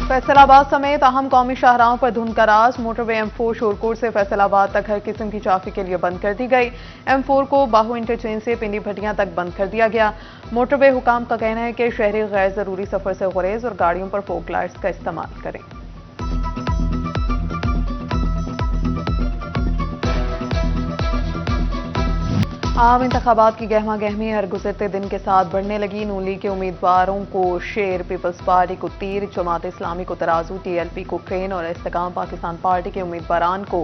फैसलाबाद समेत अहम कौमी शाहराहों पर धुंध का राज। मोटरवे M4 शोरकोट से फैसलाबाद तक हर किस्म की ट्रैफिक के लिए बंद कर दी गई। M4 को बाहू इंटरचेंज से पिंडी भटियां तक बंद कर दिया गया। मोटरवे हुकाम का कहना है कि शहरी गैर जरूरी सफर से गुरेज और गाड़ियों पर फोक लाइट्स का इस्तेमाल करें। आम इंतखाबात की गहमा गहमी हर गुजरते दिन के साथ बढ़ने लगी। नून लीग के उम्मीदवारों को शेर, पीपल्स पार्टी को तीर, जमात इस्लामी को तराजू, TLP को क्रेन और इस्तेकाम पाकिस्तान पार्टी के उम्मीदवारान को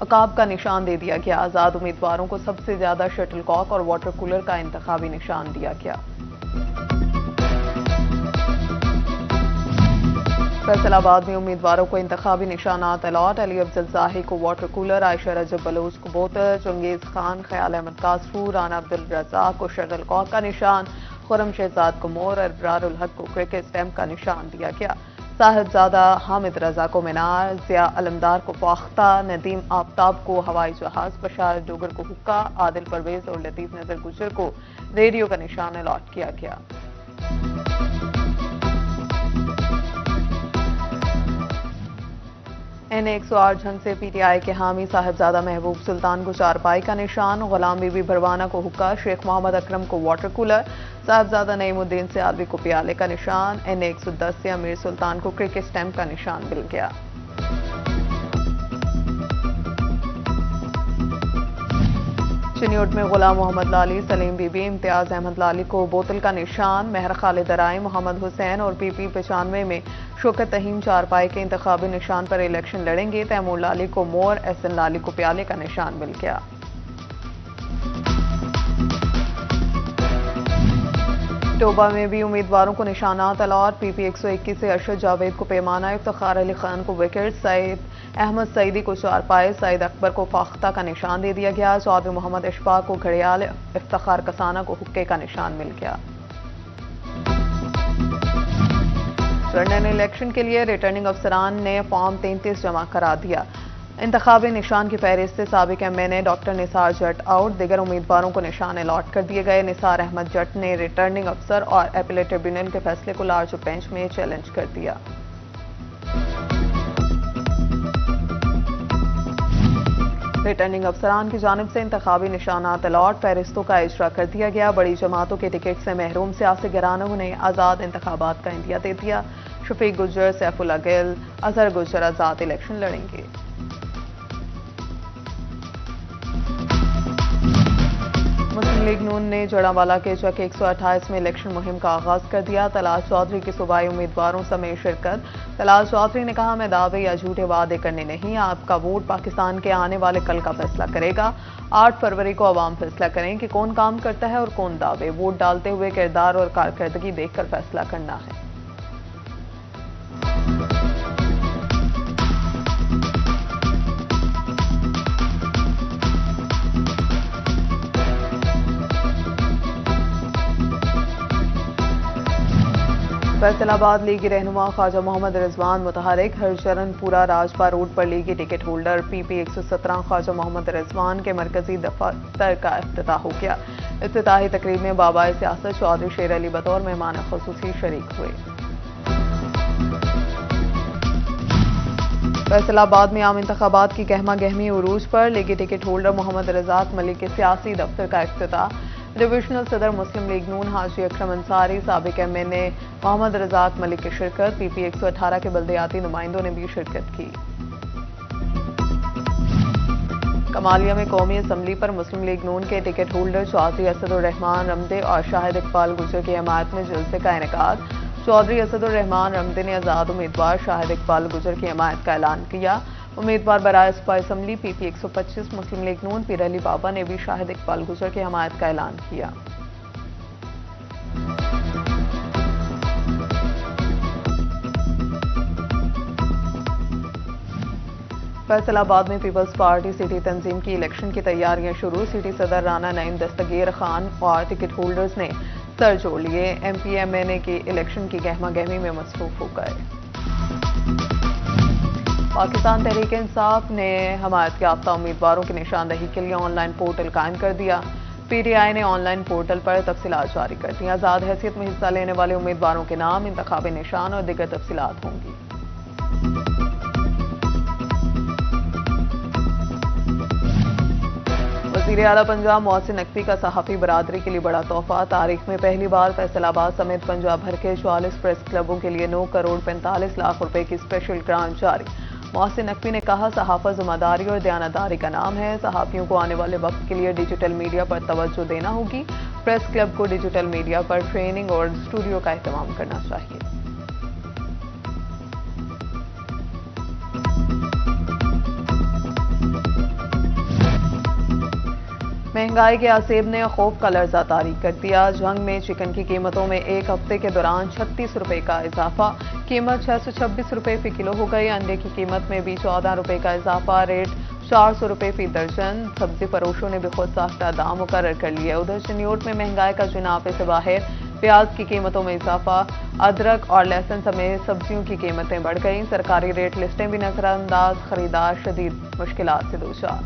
अकाब का निशान दे दिया गया। आजाद उम्मीदवारों को सबसे ज्यादा शटल कॉक और वाटर कूलर का इंतखाबी निशान दिया गया। फैसलाबाद में उम्मीदवारों को इंतखाबी निशानात अलॉट। अली अफजल जाही को वाटर कूलर, आयशा रजब बलोच को बोतल, चंगेज खान, ख्याल अहमद कासरू, राना अब्दुल रज़ाक को शटल कॉक का निशान, खुरम शहजाद को मोर, अबरारुल हक को क्रिकेट स्टैम्प का निशान दिया गया। साहिबजादा हामिद रजा को मीनार, जिया अलमदार को फाख्ता, नदीम आफ्ताब को हवाई जहाज, बशार डोगर को हुक्का, आदिल परवेज और लतीफ नजर गुजर को रेडियो का निशान अलॉट किया गया। N108 जंग से PTI के हामी साहिबजादा महबूब सुल्तान को चारपाई का निशान, गुलाम बीबी भरवाना को हुक्का, शेख मोहम्मद अकरम को वाटर कूलर, साहिबजादा नईमुद्दीन से आलवी को प्याले का निशान, N110 से अमीर सुल्तान को क्रिकेट स्टैम्प का निशान मिल गया। चिन्योट में गुलाम मोहम्मद लाली, सलीम बीबी, इम्तियाज अहमद लाली को बोतल का निशान, मेहर खालिद राय, मोहम्मद हुसैन और PP 95 में शौकत तहीम चारपाई के इंतखाबी निशान पर इलेक्शन लड़ेंगे। तैमूर लाली को मोर, SN लाली को प्याले का निशान मिल गया। टोबा में भी उम्मीदवारों को निशानात अलॉट। PP 121 से अरशद जावेद को पैमाना, इफ्तिखार अली खान को विकेट, सईद अहमद सईदी को चारपाई, सईद अकबर को फाख्ता का निशान दे दिया गया। चौधरी मोहम्मद इशफाक को घड़ियाल, इफ्तिखार कसाना को हुक्के का निशान मिल गया। जनरल इलेक्शन के लिए रिटर्निंग अफसरान ने फॉर्म 33 जमा करा दिया। इंतखाबी निशान की फहरिस्त से साबिक MNA डॉक्टर निसार जट आउट, दिगर उम्मीदवारों को निशान अलॉट कर दिए गए। निसार अहमद जट ने रिटर्निंग अफसर और अपीलेट ट्रिब्यूनल के फैसले को लार्ज बेंच में चैलेंज कर दिया। रिटर्निंग अफसरान की जानिब से इंतखाबी निशानात अलॉट, फहरिस्तों का इजरा कर दिया गया। बड़ी जमातों के टिकट से महरूम सियासी गिरानों ने आज़ाद इंतखाबात का इंदिया दे दिया। शफीक गुज्जर, सैफुल्ला गिल, अजहर गुज्जर आज़ाद इलेक्शन लड़ेंगे। मुस्लिम लीग नून ने जड़ावाला के चक 128 में इलेक्शन मुहिम का आगाज कर दिया। तलाल चौधरी की सूबाई उम्मीदवारों समेत शिरकत। तलाल चौधरी ने कहा, मैं दावे या झूठे वादे करने नहीं, आपका वोट पाकिस्तान के आने वाले कल का फैसला करेगा। 8 फरवरी को अवाम फैसला करें कि कौन काम करता है और कौन दावे। वोट डालते हुए किरदार और कारकर्दगी देखकर फैसला करना है। फैसलाबाद लीगी रहनुमा ख्वाजा मोहम्मद रिजवान मुतहरिक। हरशरणपुरा राजपा रोड पर लीगी ticket holder PP 117 Khwaja Mohammad Rizwan के मरकजी दफ्तर का इफ्तिताह हो गया। इफ्तिताही तकरीब में बाबाए सियासत चौधरी शेर अली बतौर मेहमान खुसूसी शरीक हुए। फैसलाबाद में आम इंतखाबात की गहमा गहमी उरूज पर। लीगी टिकट होल्डर मोहम्मद रजाक मलिक के सियासी दफ्तर का इफ्तिताह। डिविजनल सदर मुस्लिम लीग नून हाजी अकरम अंसारी, साबिक MNA मोहम्मद रजाक मलिक की शिरकत। PP 118 के बल्दियाती नुमाइंदों ने भी शिरकत की। कमालिया में कौमी असम्बली पर मुस्लिम लीग नून के टिकट होल्डर चौधरी असदुर रहमान रमदे और शाहिद इकबाल गुजर की हमायत में जलसे का इनेकाद। चौधरी असदुर रहमान रमदे ने आजाद उम्मीदवार शाहिद इकबाल गुजर की हमायत का ऐलान किया। उम्मीदवार बराए सूबाई असम्बली PP 125 मुस्लिम लीग नून पीर अली बाबा ने भी शाहिद इकबाल गुजर की हमायत का ऐलान किया। फैसलाबाद में पीपल्स पार्टी सिटी तंजीम की इलेक्शन की तैयारियां शुरू। सिटी सदर राना नईम दस्तगीर खान और टिकट होल्डर्स ने सर जोड़ लिए। MP MNA की इलेक्शन की गहमा गहमी में मसरूफ हो गए। पाकिस्तान तहरीक इंसाफ ने हमायत याफ्ता उम्मीदवारों की निशानदही के लिए ऑनलाइन पोर्टल कायम कर दिया। PTI ने ऑनलाइन पोर्टल पर तफसीलात जारी कर दी। आजाद हैसियत में हिस्सा लेने वाले उम्मीदवारों के नाम, इंतखाबी निशान और दीगर तफसीलात होंगी। वजीर आला पंजाब मोहसिन नकवी का सहाफी बरादरी के लिए बड़ा तोहफा। तारीख में पहली बार फैसलाबाद समेत पंजाब भर के 44 प्रेस क्लबों के लिए 9 करोड़ 45 लाख रुपए की स्पेशल ग्रांट जारी। मोहसिन नकवी ने कहा, सहाफत जिम्मेदारी और दयानतदारी का नाम है। सहाफियों को आने वाले वक्त के लिए डिजिटल मीडिया पर तवज्जो देना होगी। प्रेस क्लब को डिजिटल मीडिया पर ट्रेनिंग और स्टूडियो का एहतमाम करना चाहिए। महंगाई के आसेब ने खौफ का लर्जा तारी कर दिया। जंग में चिकन की कीमतों में एक हफ्ते के दौरान 36 रुपए का इजाफा। कीमत 626 रुपए फी किलो हो गई। अंडे की कीमत में भी 14 रुपए का इजाफा। रेट 400 रुपए फी दर्जन। सब्जी फरोशों ने भी खुद साख्ता दाम मुकर्रर कर लिए। उधर चनियोट में महंगाई का जुनाफे से बाहर। प्याज की कीमतों में इजाफा। अदरक और लहसुन समेत सब्जियों की कीमतें बढ़ गईं। सरकारी रेट लिस्टें भी नजरअंदाज। खरीदार शदीद मुश्किलात से दूचार।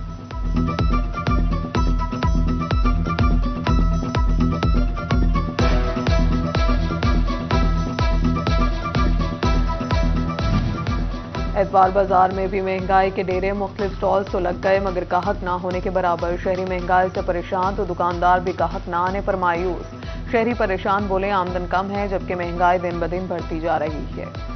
एतवार बाजार में भी महंगाई के डेरे। मुख्तलिफ स्टॉल्स तो लग गए मगर गाहक ना होने के बराबर। शहरी महंगाई से परेशान तो दुकानदार भी गाहक ना आने पर मायूस। शहरी परेशान बोले, आमदन कम है जबकि महंगाई दिन ब दिन बढ़ती जा रही है।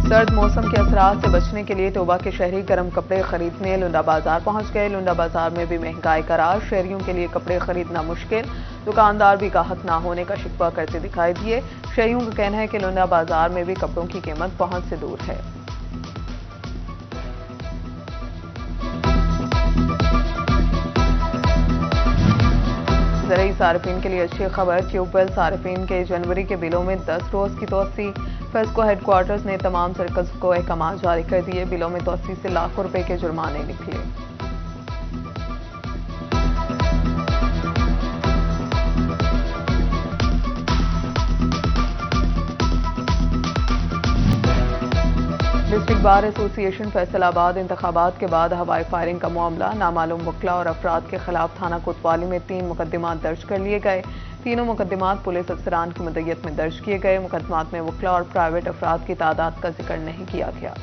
सर्द मौसम के असरात से बचने के लिए तोबा के शहरी गर्म कपड़े खरीदने लुंडा बाजार पहुंच गए। लुंडा बाजार में भी महंगाई का राज। शहरियों के लिए कपड़े खरीदना मुश्किल। दुकानदार भी गाहक ना होने का शिकवा करते दिखाई दिए। शहरियों का कहना है कि लुंडा बाजार में भी कपड़ों की कीमत पहुंच से दूर है। ज़रूरी सार्फिन के लिए अच्छी खबर। ट्यूबवेल सार्फिन के जनवरी के बिलों में 10 रोज की तोसी। फेस्को हेडक्वार्टर्स ने तमाम सर्कल्स को अहकाम जारी कर दिए। बिलों में तोसी से लाखों रुपए के जुर्माने निकले। डिस्ट्रिक्ट बार एसोसिएशन फैसलाबाद इंतखाबात के बाद हवाई फायरिंग का मामला। नामालूम वकला और अफराद के खिलाफ थाना कोतवाली में 3 मुकदमात दर्ज कर लिए गए। तीनों मुकदमात पुलिस अफसरान की मदयत में दर्ज किए गए। मुकदमात में वकला और प्राइवेट अफराद की तादाद का जिक्र नहीं किया गया।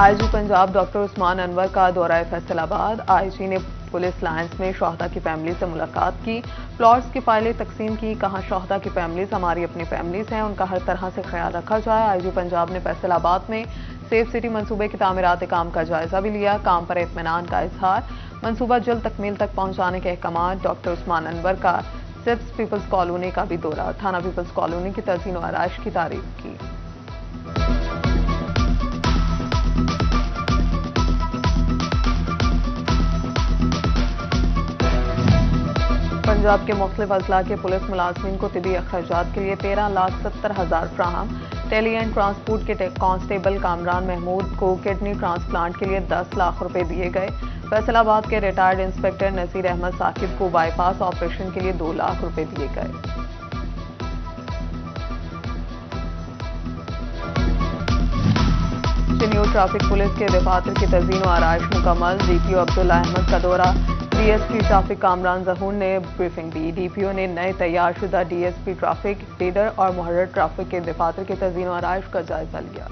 आईजी पंजाब डॉक्टर उस्मान अनवर का दौरा फैसलाबाद। आईजी ने पुलिस लाइंस में शोहदा की फैमिली से मुलाकात की। प्लॉट्स की फाइलें तकसीम की। कहा, शोहदा की फैमिलीज हमारी अपनी फैमिलीज हैं, उनका हर तरह से ख्याल रखा जाए। आईजी पंजाब ने फैसलाबाद में सेफ सिटी मंसूबे की तामीरात काम का जायजा भी लिया। काम पर इत्मीनान का इजहार। मंसूबा जल्द तकमील तक पहुंचाने के अहकाम। डॉक्टर उस्मान अनवर का सिप्स पीपल्स कॉलोनी का भी दौरा। थाना पीपल्स कॉलोनी की तज़ीन और आराइश की तारीफ की। पंजाब के मुख्तलिफ अजला के पुलिस मुलाजमीन को तिबी अखराजात के लिए 13,70,000 फ्राहम। टेली एंड ट्रांसपोर्ट के कांस्टेबल कामरान महमूद को किडनी ट्रांसप्लांट के लिए 10 लाख रुपए दिए गए। फैसलाबाद के रिटायर्ड इंस्पेक्टर नसीर अहमद साकिब को बाईपास ऑपरेशन के लिए 2 लाख रुपए दिए गए। चनियोट ट्रैफिक पुलिस के दफातर की तज़ीन और आराइश मुकम्मल। डीपीओ अब्दुल्ला अहमद का दौरा। डीएसपी ट्रैफिक कामरान जहूर ने ब्रीफिंग दी। डीपीओ ने नए तैयार शुदा डीएसपी ट्रैफिक लीडर और मुहर्रर ट्रैफिक के दफातर की तज़ीन और आराइश का जायजा लिया।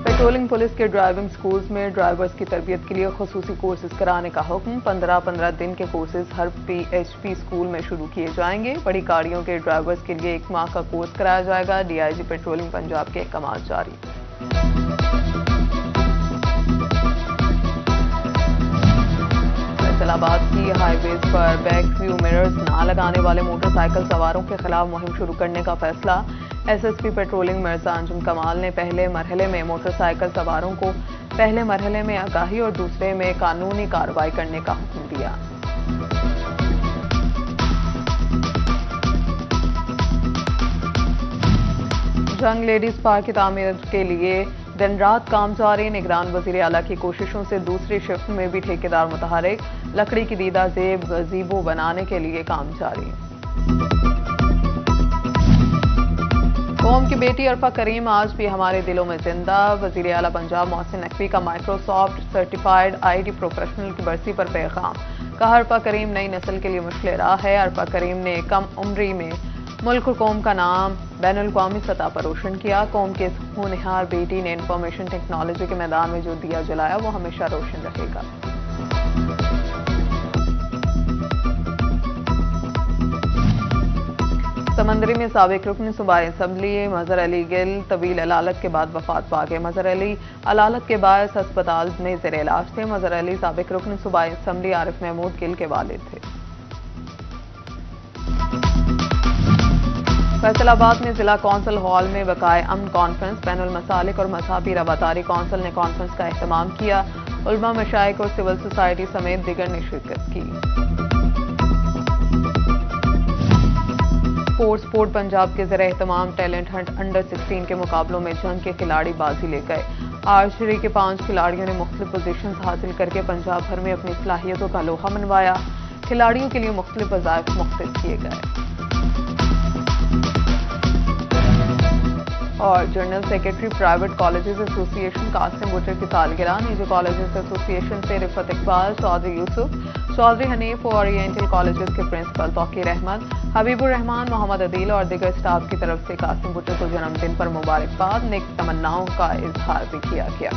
पेट्रोलिंग पुलिस के ड्राइविंग स्कूल्स में ड्राइवर्स की तरबियत के लिए खुसूसी कोर्सेज कराने का हुक्म। 15-15 दिन के कोर्सेज हर पीएचपी स्कूल में शुरू किए जाएंगे। बड़ी गाड़ियों के ड्राइवर्स के लिए 1 माह का कोर्स कराया जाएगा। डीआईजी पेट्रोलिंग पंजाब के अहकाम जारी। फैसलाबाद की हाईवेज पर बैक व्यू मिरर्स ना लगाने वाले मोटरसाइकिल सवारों के खिलाफ मुहिम शुरू करने का फैसला। एसएसपी पेट्रोलिंग मिर्जा अंजुम कमाल ने पहले मरहले में मोटरसाइकिल सवारों को पहले मरहले में आगाही और दूसरे में कानूनी कार्रवाई करने का हुक्म दिया। जंग लेडीज पार्क की तामीर के लिए दिन रात काम जारी। निगरान वजीर आला की कोशिशों से दूसरी शिफ्ट में भी ठेकेदार मुतहरिक। लकड़ी की दीदा जेब गजीबो बनाने के लिए काम जारी। कौम की बेटी अरफा करीम आज भी हमारे दिलों में जिंदा। वजीर आला पंजाब मोहसिन नकवी का माइक्रोसॉफ्ट सर्टिफाइड आईटी प्रोफेशनल की बरसी पर पैगाम। कहा अरफा करीम नई नस्ल के लिए मुश्किल राह है। अरफा करीम ने कम उम्री में मुल्क और कौम का नाम बैनुल-अक़वामी सतह पर रोशन किया। कौम के इस होनहार बेटी ने इंफॉर्मेशन टेक्नोलॉजी के मैदान में जो दिया जलाया वो हमेशा रोशन रहेगा। समंदरी में साबिक रुकन सूबाई असम्बली मजहर अली गिल तवील अलालत के बाद वफात पा गए। मजहर अली अलालत के बायस अस्पताल में ज़ेर इलाज थे। मजहर अली साबिक रुकन सूबाई असम्बली आरिफ महमूद गिल के वालिद थे। फैसलाबाद में जिला कौंसिल हॉल में वकाए अमन कॉन्फ्रेंस बैनुल मसालिक और मज़हबी रवादारी कौंसिल ने कॉन्फ्रेंस का एहतमाम किया। उलमा, मशाइख और सिविल सोसाइटी समेत दीगर ने शिरकत की। स्पोर्ट पंजाब के ज़रिए एहतमाम टैलेंट हंट अंडर 16 के मुकाबलों में जंग के खिलाड़ी बाजी ले गए। आर्चरी के 5 खिलाड़ियों ने मुख्तलिफ पोजीशंस हासिल करके पंजाब भर में अपनी सलाहियतों का लोहा मनवाया। खिलाड़ियों के लिए मुख्तलिफ वज़ाइफ मुख्तस किए गए। और general secretary private colleges association Qasim Buttar की सालगिरह। निजी कॉलेजेस एसोसिएशन से रिफत इकबाल, चौधरी यूसुफ, चौधरी हनीफ और ओरिएंटल कॉलेजेस के प्रिंसिपल तौकीर अहमद, हबीबुर रहमान, मोहम्मद अदील और दीगर स्टाफ की तरफ से कासिम बुटर को जन्मदिन पर मुबारकबाद, नेक तमन्नाओं का इजहार भी किया गया।